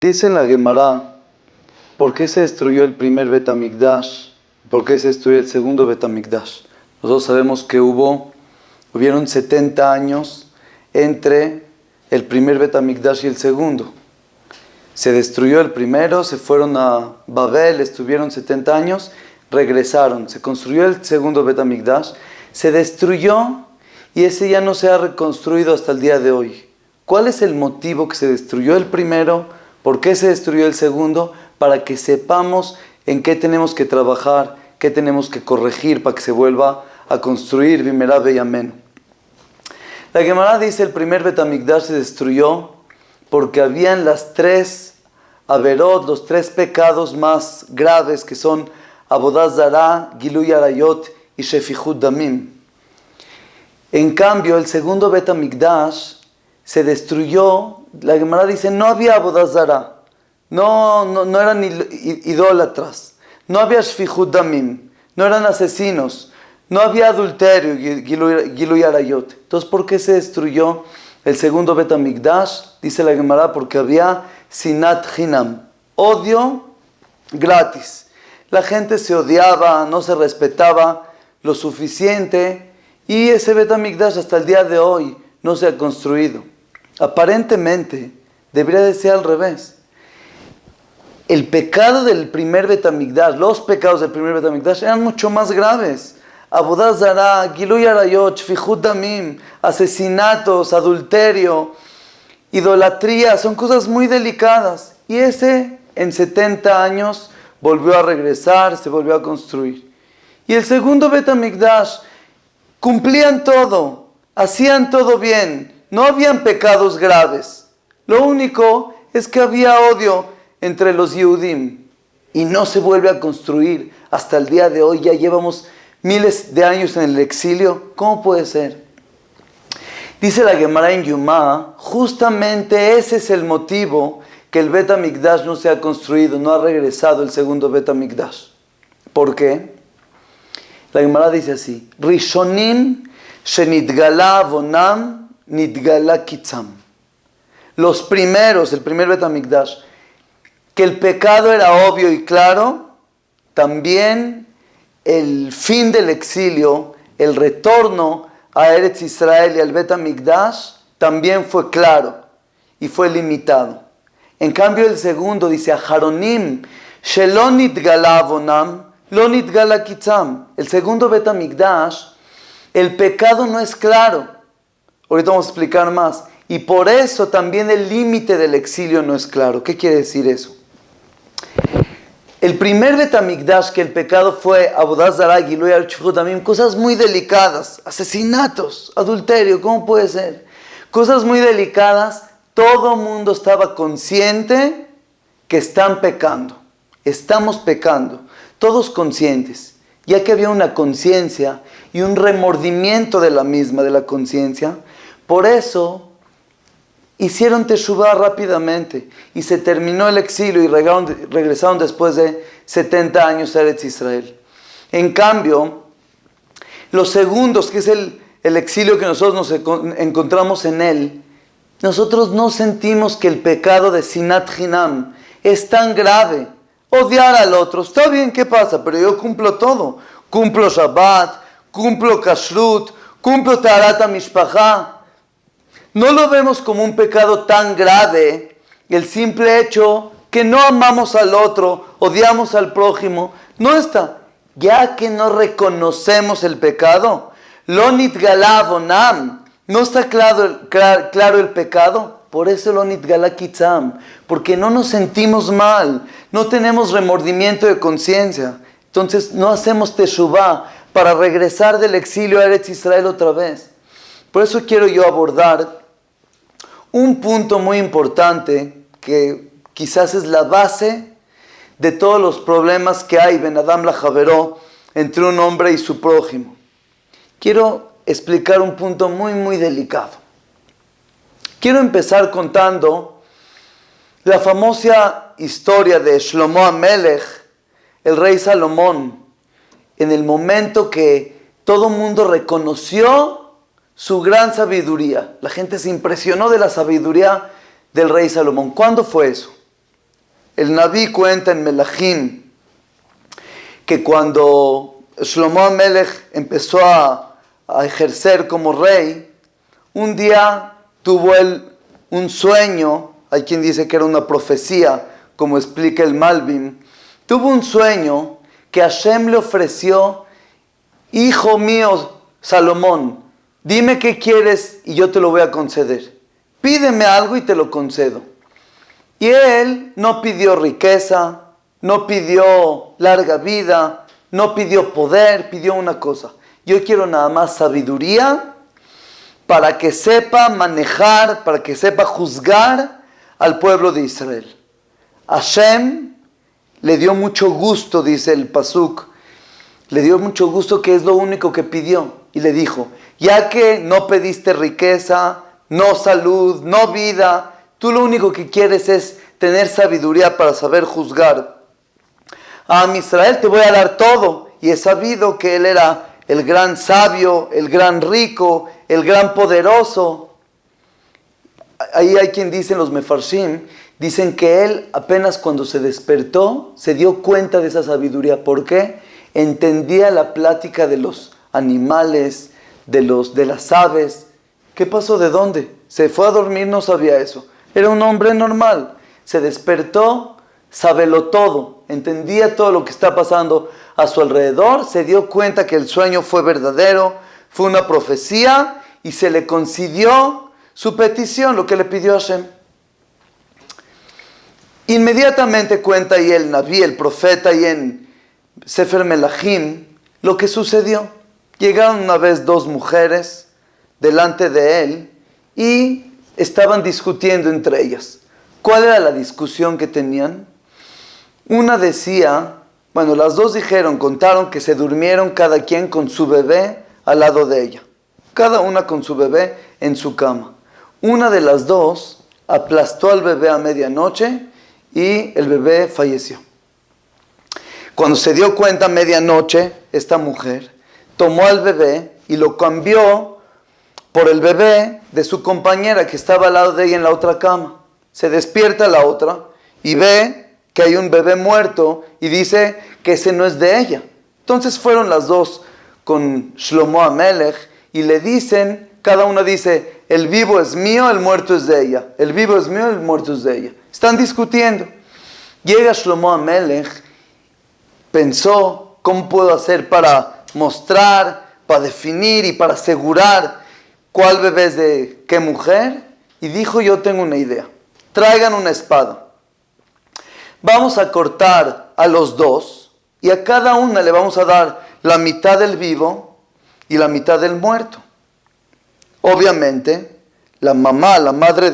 Dice en la Gemara, ¿por qué se destruyó el primer Bet HaMikdash? ¿Por qué se destruyó el segundo Bet HaMikdash? Nosotros sabemos que hubieron 70 años entre el primer Bet HaMikdash y el segundo. Se destruyó el primero, se fueron a Babel, estuvieron 70 años, regresaron. Se construyó el segundo Bet HaMikdash, se destruyó y ese ya no se ha reconstruido hasta el día de hoy. ¿Cuál es el motivo que se destruyó el primero? ¿Por qué se destruyó el segundo? Para que sepamos en qué tenemos que trabajar, qué tenemos que corregir para que se vuelva a construir. Bimera ve amén. La Gemara dice, el primer Bet HaMikdash se destruyó porque habían las tres averot, los tres pecados más graves que son Avodah Zará, Giluy Arayot y Shefichut Damim. En cambio, el segundo Bet HaMikdash se destruyó. La Gemara dice, no había Avodah Zará, no eran idólatras, no había Shfichut Damim, no eran asesinos, no había adulterio, Giluy Arayot. Entonces, ¿por qué se destruyó el segundo Bet HaMikdash? Dice la Gemara, porque había Sinat Hinam, odio gratis. La gente se odiaba, no se respetaba lo suficiente, y ese Bet HaMikdash hasta el día de hoy no se ha construido. Aparentemente, debería de ser al revés. El pecado del primer Bet HaMikdash, los pecados del primer Bet HaMikdash eran mucho más graves. Avodah Zará, Giluy Arayot, Shfichut Damim, asesinatos, adulterio, idolatría, son cosas muy delicadas. Y ese, en 70 años, volvió a regresar, se volvió a construir. Y el segundo Bet HaMikdash, cumplían todo, hacían todo bien. No habían pecados graves. Lo único es que había odio entre los Yehudim. Y no se vuelve a construir. Hasta el día de hoy ya llevamos miles de años en el exilio. ¿Cómo puede ser? Dice la Gemara en Yumá, justamente ese es el motivo que el Bet HaMikdash no se ha construido, no ha regresado el segundo Bet HaMikdash. ¿Por qué? La Gemara dice así, Rishonim shenitgala avonam Nitgala Kitzam. Los primeros, el primer Bet HaMikdash, que el pecado era obvio y claro, también el fin del exilio, el retorno a Eretz Israel y al Bet HaMikdash, también fue claro y fue limitado. En cambio el segundo dice, Aharonim, Shelo Nitgala Avonam, Lo Nitgala Kitzam. El segundo Bet HaMikdash, el pecado no es claro. Ahorita vamos a explicar más. Y por eso también el límite del exilio no es claro. ¿Qué quiere decir eso? El primer Bet HaMikdash, que el pecado fue Avodah Zará, Giluy Arayot, Shfichut Damim, cosas muy delicadas, asesinatos, adulterio, ¿cómo puede ser? Cosas muy delicadas, todo mundo estaba consciente que están pecando. Estamos pecando, todos conscientes. Ya que había una conciencia y un remordimiento de la misma, de la conciencia, por eso hicieron teshuvá rápidamente y se terminó el exilio y regresaron después de 70 años a Eretz Israel. En cambio, los segundos, que es el exilio que nosotros nos encontramos en él, nosotros no sentimos que el pecado de Sinat Hinam es tan grave. Odiar al otro, está bien, ¿qué pasa? Pero yo cumplo todo. Cumplo Shabbat, cumplo Kashrut, cumplo Taharat HaMishpachá. No lo vemos como un pecado tan grave, el simple hecho que no amamos al otro, odiamos al prójimo. No está. Ya que no reconocemos el pecado, Lo Nitgala Avonam, no está claro el pecado. Por eso Lo Nitgala Kitzam, porque no nos sentimos mal, no tenemos remordimiento de conciencia. Entonces no hacemos teshuvá para regresar del exilio a Eretz Israel otra vez. Por eso quiero yo abordar un punto muy importante que quizás es la base de todos los problemas que hay Ben Adam la Javeró entre un hombre y su prójimo. Quiero explicar un punto muy muy delicado. Quiero empezar contando la famosa historia de Shlomo HaMelech, el rey Salomón, en el momento que todo el mundo reconoció su gran sabiduría. La gente se impresionó de la sabiduría del rey Salomón. ¿Cuándo fue eso? El Naví cuenta en Melahim que cuando Shlomo Amelech empezó a ejercer como rey, un día tuvo él un sueño. Hay quien dice que era una profecía, como explica el Malbim. Tuvo un sueño que Hashem le ofreció: hijo mío Salomón, dime qué quieres y yo te lo voy a conceder. Pídeme algo y te lo concedo. Y él no pidió riqueza, no pidió larga vida, no pidió poder, pidió una cosa: yo quiero nada más sabiduría para que sepa manejar, para que sepa juzgar al pueblo de Israel. Hashem le dio mucho gusto, dice el Pasuk, le dio mucho gusto, que es lo único que pidió. Y le dijo: ya que no pediste riqueza, no salud, no vida, tú lo único que quieres es tener sabiduría para saber juzgar a Israel, te voy a dar todo. Y he sabido que él era el gran sabio, el gran rico, el gran poderoso. Ahí hay quien dice, los mefarshim, dicen que él apenas cuando se despertó se dio cuenta de esa sabiduría. ¿Por qué? Entendía la plática de los animales, de las aves. ¿Qué pasó? ¿De dónde? Se fue a dormir, no sabía eso. Era un hombre normal. Se despertó, sabelo todo, entendía todo lo que está pasando a su alrededor, se dio cuenta que el sueño fue verdadero, fue una profecía, y se le concedió su petición, lo que le pidió a Hashem. Inmediatamente cuenta ahí el Naví, el profeta, ahí en Sefer Melahim, lo que sucedió. Llegaron una vez dos mujeres delante de él y estaban discutiendo entre ellas. ¿Cuál era la discusión que tenían? Una decía, bueno, las dos contaron que se durmieron cada quien con su bebé al lado de ella. Cada una con su bebé en su cama. Una de las dos aplastó al bebé a medianoche y el bebé falleció. Cuando se dio cuenta a medianoche, esta mujer tomó al bebé y lo cambió por el bebé de su compañera que estaba al lado de ella en la otra cama. Se despierta la otra y ve que hay un bebé muerto y dice que ese no es de ella. Entonces fueron las dos con Shlomo Amelech y le dicen, cada una dice: el vivo es mío, el muerto es de ella. El vivo es mío, el muerto es de ella. Están discutiendo. Llega Shlomo Amelech, pensó: ¿cómo puedo hacer para mostrar, para definir y para asegurar cuál bebé es de qué mujer? Y dijo: yo tengo una idea. Traigan una espada. Vamos a cortar a los dos y a cada una le vamos a dar la mitad del vivo y la mitad del muerto. Obviamente, la mamá, la madre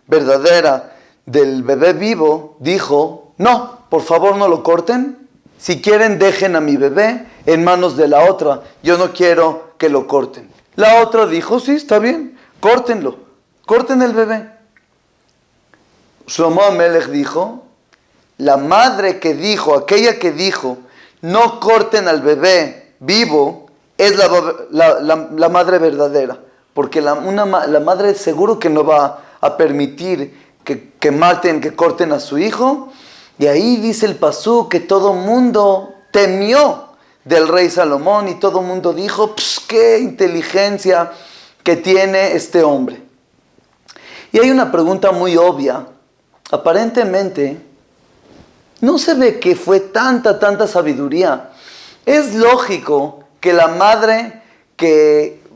verdadera del bebé vivo, dijo: no, por favor no lo corten. Si quieren, dejen a mi bebé en manos de la otra. Yo no quiero que lo corten. La otra dijo: sí, está bien, córtenlo. Corten el bebé. Shlomo Amelech dijo: la madre que dijo, aquella que dijo, no corten al bebé vivo, es la madre verdadera. Porque la madre seguro que no va a permitir que maten, que corten a su hijo. Y ahí dice el pasú que todo mundo temió del rey Salomón y todo mundo dijo: qué inteligencia que tiene este hombre. Y hay una pregunta muy obvia. Aparentemente no se ve que fue tanta sabiduría. Es lógico que la madre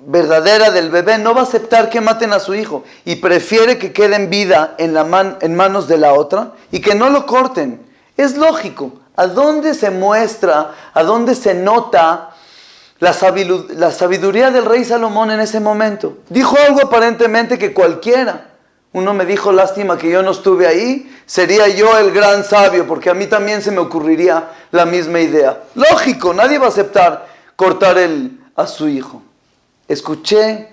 verdadera del bebé no va a aceptar que maten a su hijo y prefiere que quede en vida en manos de la otra y que no lo corten. Es lógico. ¿A dónde se muestra, a dónde se nota la sabiduría del rey Salomón en ese momento? Dijo algo aparentemente que cualquiera. Uno me dijo: lástima que yo no estuve ahí, sería yo el gran sabio, porque a mí también se me ocurriría la misma idea. Lógico, nadie va a aceptar cortar a su hijo. Escuché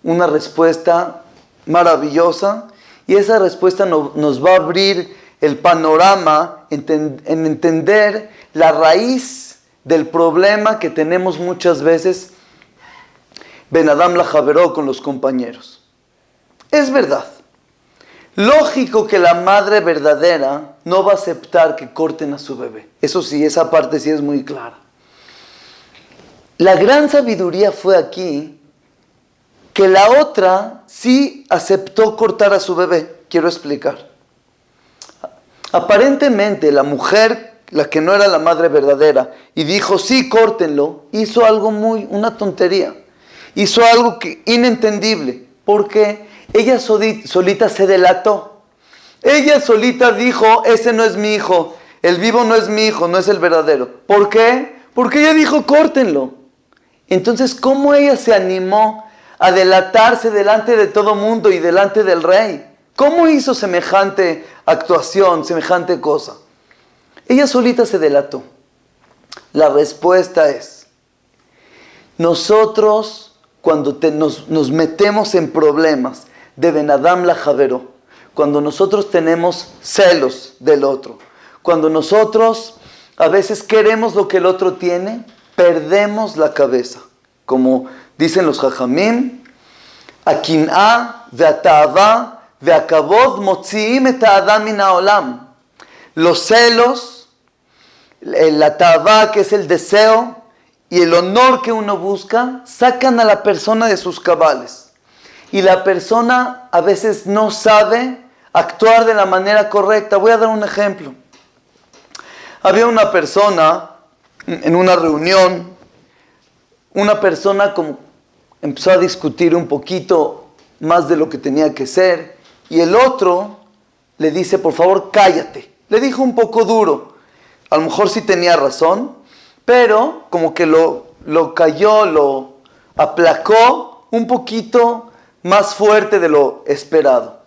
una respuesta maravillosa y esa respuesta nos va a abrir el panorama en entender la raíz del problema que tenemos muchas veces Ben Adam la Javeró con los compañeros. Es verdad. Lógico que la madre verdadera no va a aceptar que corten a su bebé. Eso sí, esa parte sí es muy clara. La gran sabiduría fue aquí que la otra sí aceptó cortar a su bebé. Quiero explicar. Aparentemente la mujer, la que no era la madre verdadera, y dijo, sí, córtenlo, hizo algo una tontería. Hizo algo inentendible, porque ella solita se delató. Ella solita dijo, ese no es mi hijo, el vivo no es mi hijo, no es el verdadero. ¿Por qué? Porque ella dijo, córtenlo. Entonces, ¿cómo ella se animó a delatarse delante de todo mundo y delante del rey? ¿Cómo hizo semejante actuación, semejante cosa? Ella solita se delató. La respuesta es, nosotros cuando nos metemos en problemas de Ben Adam la Javeró, cuando nosotros tenemos celos del otro, cuando nosotros a veces queremos lo que el otro tiene, perdemos la cabeza. Como dicen los Jajamim, Akin'a ve'ata'ava ve'akavod motzi'im et ha'adam min ha'olam. Los celos, la ta'ava, que es el deseo, y el honor que uno busca, sacan a la persona de sus cabales. Y la persona a veces no sabe actuar de la manera correcta. Voy a dar un ejemplo. Había una persona en una reunión, una persona como empezó a discutir un poquito más de lo que tenía que ser, y el otro le dice, por favor, cállate. Le dijo un poco duro. A lo mejor sí tenía razón, pero como que lo cayó, lo aplacó un poquito más fuerte de lo esperado.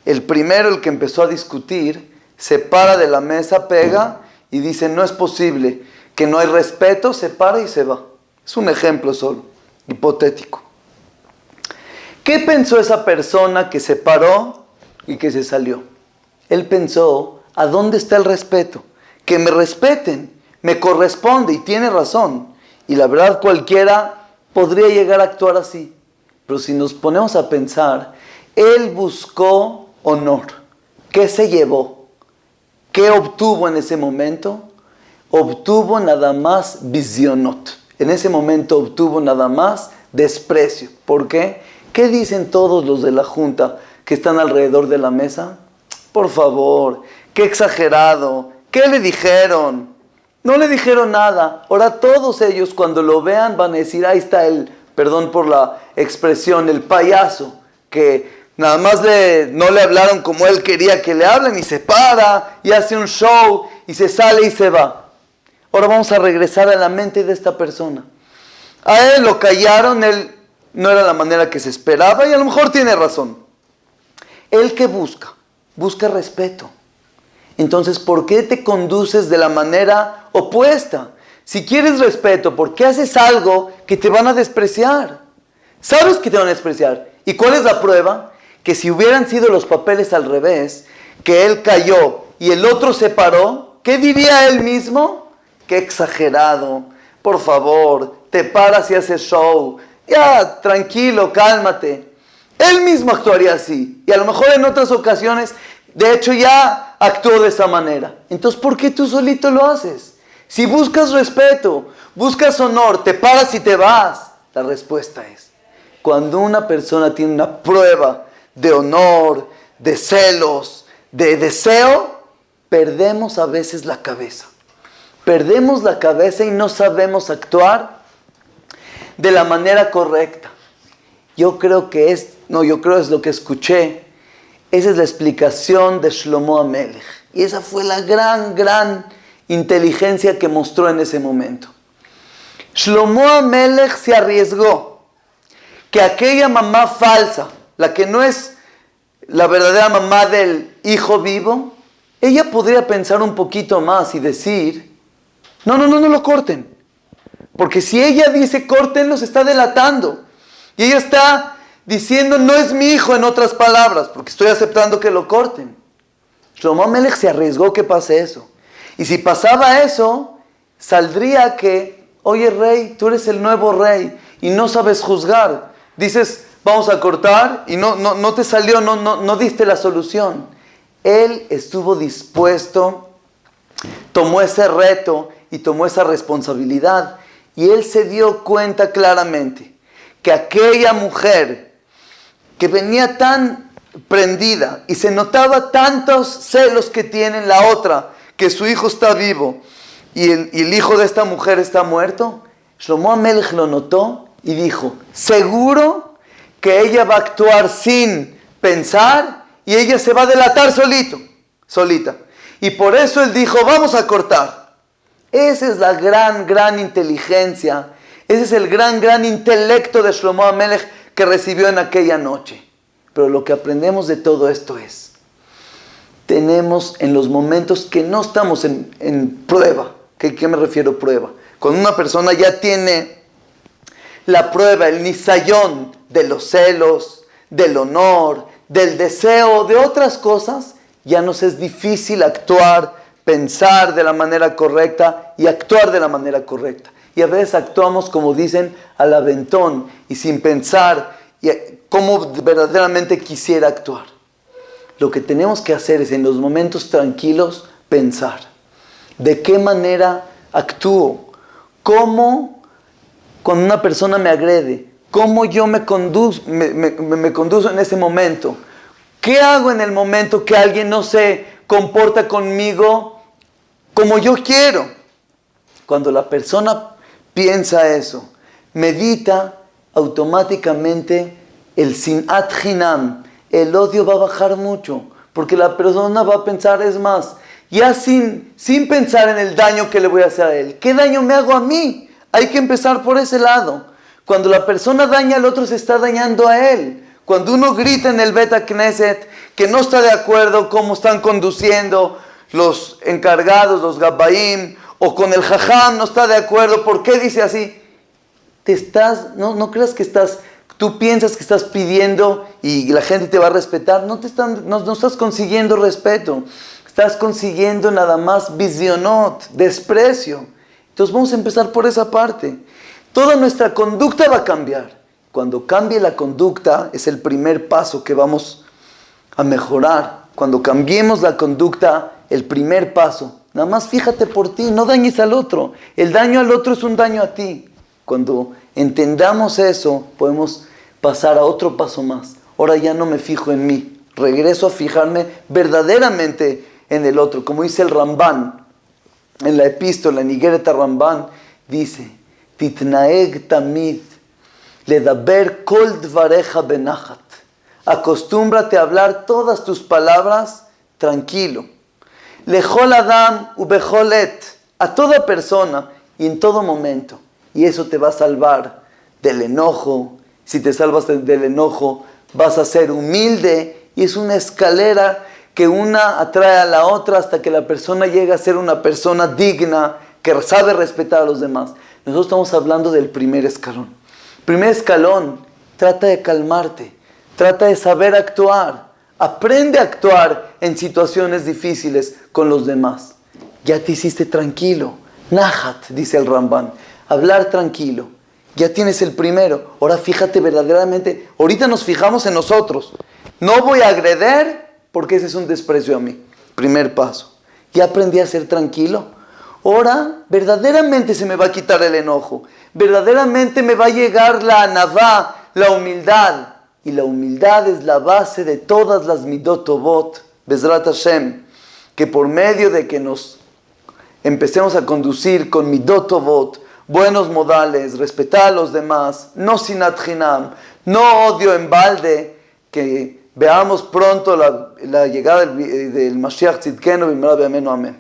El primero, el que empezó a discutir, se para de la mesa, pega y dice, no es posible, que no hay respeto, se para y se va. Es un ejemplo solo, hipotético. ¿Qué pensó esa persona que se paró y que se salió? Él pensó, ¿a dónde está el respeto? Que me respeten, me corresponde y tiene razón. Y la verdad cualquiera podría llegar a actuar así. Pero si nos ponemos a pensar, él buscó honor. ¿Qué se llevó? ¿Qué obtuvo en ese momento? Obtuvo nada más visionot. En ese momento obtuvo nada más desprecio. ¿Por qué? ¿Qué dicen todos los de la junta que están alrededor de la mesa? Por favor, qué exagerado. ¿Qué le dijeron? No le dijeron nada. Ahora todos ellos cuando lo vean van a decir, ahí está el, perdón por la expresión, el payaso, que nada más no le hablaron como él quería que le hablen y se para y hace un show y se sale y se va. Ahora vamos a regresar a la mente de esta persona. A él lo callaron, él no era la manera que se esperaba y a lo mejor tiene razón. ¿Él qué busca? Busca respeto. Entonces, ¿por qué te conduces de la manera opuesta? Si quieres respeto, ¿por qué haces algo que te van a despreciar? Sabes que te van a despreciar. ¿Y cuál es la prueba? Que si hubieran sido los papeles al revés, que él cayó y el otro se paró, ¿qué diría él mismo? ¡Qué exagerado! Por favor, te paras y haces show. Ya, tranquilo, cálmate. Él mismo actuaría así. Y a lo mejor en otras ocasiones, de hecho ya actuó de esa manera. Entonces, ¿por qué tú solito lo haces? Si buscas respeto, buscas honor, te paras y te vas. La respuesta es, cuando una persona tiene una prueba de honor, de celos, de deseo, perdemos a veces la cabeza. Perdemos la cabeza y no sabemos actuar de la manera correcta. Yo creo es lo que escuché. Esa es la explicación de Shlomo Amelech. Y esa fue la gran inteligencia que mostró en ese momento. Shlomo Amelech se arriesgó que aquella mamá falsa, la que no es la verdadera mamá del hijo vivo, ella podría pensar un poquito más y decir, no lo corten. Porque si ella dice córtenlo, se está delatando. Y ella está diciendo, no es mi hijo, en otras palabras, porque estoy aceptando que lo corten. Shlomo Amelech se arriesgó que pase eso. Y si pasaba eso, saldría que, oye rey, tú eres el nuevo rey y no sabes juzgar. Dices, vamos a cortar y no te salió, no diste la solución. Él estuvo dispuesto, tomó ese reto y tomó esa responsabilidad. Y él se dio cuenta claramente que aquella mujer que venía tan prendida y se notaba tantos celos que tiene en la otra, que su hijo está vivo y el hijo de esta mujer está muerto, Shlomo HaMelech lo notó y dijo, seguro que ella va a actuar sin pensar y ella se va a delatar solita. Y por eso él dijo, vamos a cortar. Esa es la gran inteligencia, ese es el gran intelecto de Shlomo HaMelech que recibió en aquella noche. Pero lo que aprendemos de todo esto es, tenemos en los momentos que no estamos en prueba. ¿Qué me refiero a prueba? Cuando una persona ya tiene la prueba, el nisayón de los celos, del honor, del deseo, de otras cosas, ya nos es difícil actuar, pensar de la manera correcta y actuar de la manera correcta. Y a veces actuamos, como dicen, al aventón y sin pensar cómo verdaderamente quisiera actuar. Lo que tenemos que hacer es en los momentos tranquilos pensar. ¿De qué manera actúo? ¿Cómo cuando una persona me agrede? ¿Cómo yo me conduzco en ese momento? ¿Qué hago en el momento que alguien no se comporta conmigo como yo quiero? Cuando la persona piensa eso, medita, automáticamente el sinat hinam, el odio va a bajar mucho, porque la persona va a pensar, es más, ya sin pensar en el daño que le voy a hacer a él. ¿Qué daño me hago a mí? Hay que empezar por ese lado. Cuando la persona daña al otro, se está dañando a él. Cuando uno grita en el Bet HaKnesset que no está de acuerdo cómo están conduciendo los encargados, los Gabbaim, o con el Jajam no está de acuerdo, ¿por qué dice así? No creas que tú piensas que estás pidiendo y la gente te va a respetar. No estás consiguiendo respeto. Estás consiguiendo nada más visionot, desprecio. Entonces vamos a empezar por esa parte. Toda nuestra conducta va a cambiar. Cuando cambie la conducta es el primer paso que vamos a mejorar. Cuando cambiemos la conducta, el primer paso. Nada más fíjate por ti, no dañes al otro. El daño al otro es un daño a ti. Cuando entendamos eso, podemos pasar a otro paso más. Ahora ya no me fijo en mí. Regreso a fijarme verdaderamente en el otro. Como dice el Ramban, en la epístola, en Igeret Ramban, dice, Titnaeg tamid, ledaber kol dvareja benachat. Acostúmbrate a hablar todas tus palabras tranquilo. Lechol adam ubechol et, a toda persona y en todo momento. Y eso te va a salvar del enojo. Si te salvas del enojo, vas a ser humilde. Y es una escalera que una atrae a la otra hasta que la persona llega a ser una persona digna, que sabe respetar a los demás. Nosotros estamos hablando del primer escalón. Primer escalón, trata de calmarte. Trata de saber actuar. Aprende a actuar en situaciones difíciles con los demás. Ya te hiciste tranquilo. Nahat, dice el Ramban. Hablar tranquilo. Ya tienes el primero. Ahora fíjate verdaderamente. Ahorita nos fijamos en nosotros. No voy a agredir porque ese es un desprecio a mí. Primer paso. Ya aprendí a ser tranquilo. Ahora verdaderamente se me va a quitar el enojo. Verdaderamente me va a llegar la anavá, la humildad. Y la humildad es la base de todas las midot tovot, Bezrat Hashem, que por medio de que nos empecemos a conducir con midot tovot, buenos modales, respetar a los demás, no sinat hinam, no odio en balde, que veamos pronto la llegada del Mashiach Tzidkenu, Bimra B'Yamenu, amén.